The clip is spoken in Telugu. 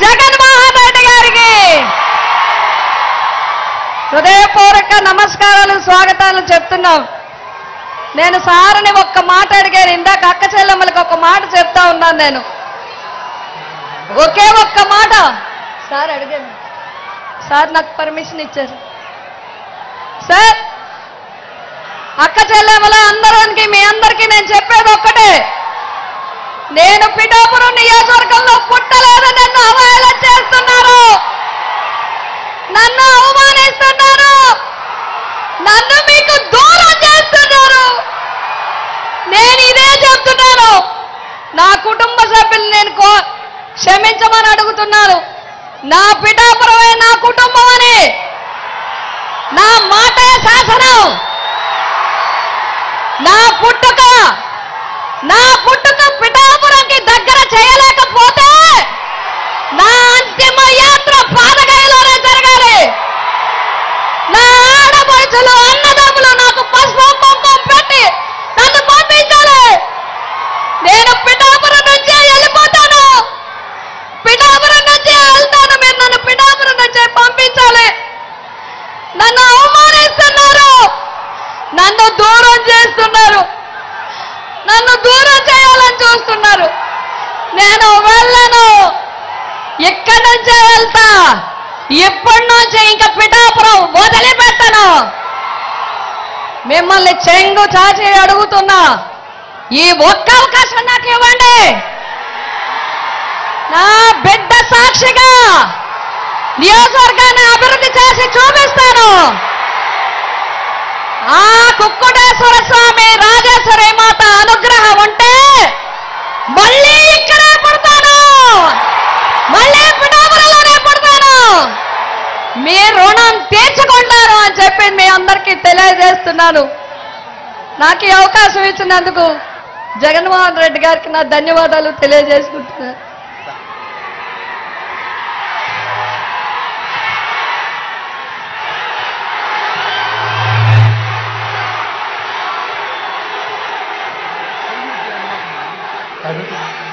జగన్మోహన్ రెడ్డి గారికి హృదయపూర్వక నమస్కారాలు, స్వాగతాలు చెప్తున్నాం. నేను సార్ని ఒక్క మాట అడిగాను ఇందాక, అక్క చెల్లెమ్మలకి ఒక మాట చెప్తా ఉన్నాను. నేను ఒకే ఒక్క మాట సార్ అడిగాను. సార్ నాకు పర్మిషన్ ఇచ్చారు. సార్, అక్క చెల్లెమ్మల అందరికి, మీ అందరికీ నేను చెప్పేది ఒక్కటే, నేను పిఠాపురం నియోజకవర్గంలో పుట్టలేదు. నన్ను అవహేళన చేస్తున్నారు, నన్ను అవమానిస్తున్నారు, నన్ను మీకు దూరం చేస్తున్నారు. నేను ఇదే చెప్తున్నాను, నా కుటుంబ సభ్యులు నేను క్షమించమని అడుగుతున్నాను. నా పిఠాపురమే నా కుటుంబం అని, నా మాటే శాసనం. నా పుట్టుక పిఠాపురంకి దగ్గర చేయలేకపోతే నా అంతిమ యాత్ర పాదగయలోనే జరగాలి. నా ఆడపడుచులు, అన్నదమ్ములు నాకు పసుపు కుంకుమ పెట్టి నన్ను పంపించాలి. నేను పిఠాపురం నుంచే వెళ్ళిపోతాను, పిఠాపురం నుంచే వెళ్తాను. మీరు నన్ను పిఠాపురం నుంచే పంపించాలి. నన్ను అవమానిస్తున్నారు, నన్ను దూరం చేస్తున్నారు, నన్ను దూరం చేయాలని చూస్తున్నారు. నేను వెళ్ళను, ఇక్కడి నుంచే వెళ్తా. ఇప్పటి నుంచి ఇంకా పిఠాపురం వదిలిపెట్టను. మిమ్మల్ని చెంగు చాచి అడుగుతున్నా, ఈ ఒక్క అవకాశం నాకు ఇవ్వండి. నా బిడ్డ సాక్షిగా నియోజకవర్గాన్ని అభివృద్ధి చేసి చూపిస్తాను. ఆ కుక్కుటేశ్వర స్వామి, రాజేశ్వరి మాత అనుగ్రహం ఉంటే మళ్ళీ ఇక్కడే పుడతాను, మళ్ళీ పిఠాపురంలోనే పుడతాను. మీ రుణం తీర్చుకుంటారు అని చెప్పి మీ అందరికీ తెలియజేస్తున్నాను. నాకు ఈ అవకాశం ఇచ్చినందుకు జగన్మోహన్ రెడ్డి గారికి నా ధన్యవాదాలు తెలియజేసుకుంటున్నాను. Thank you.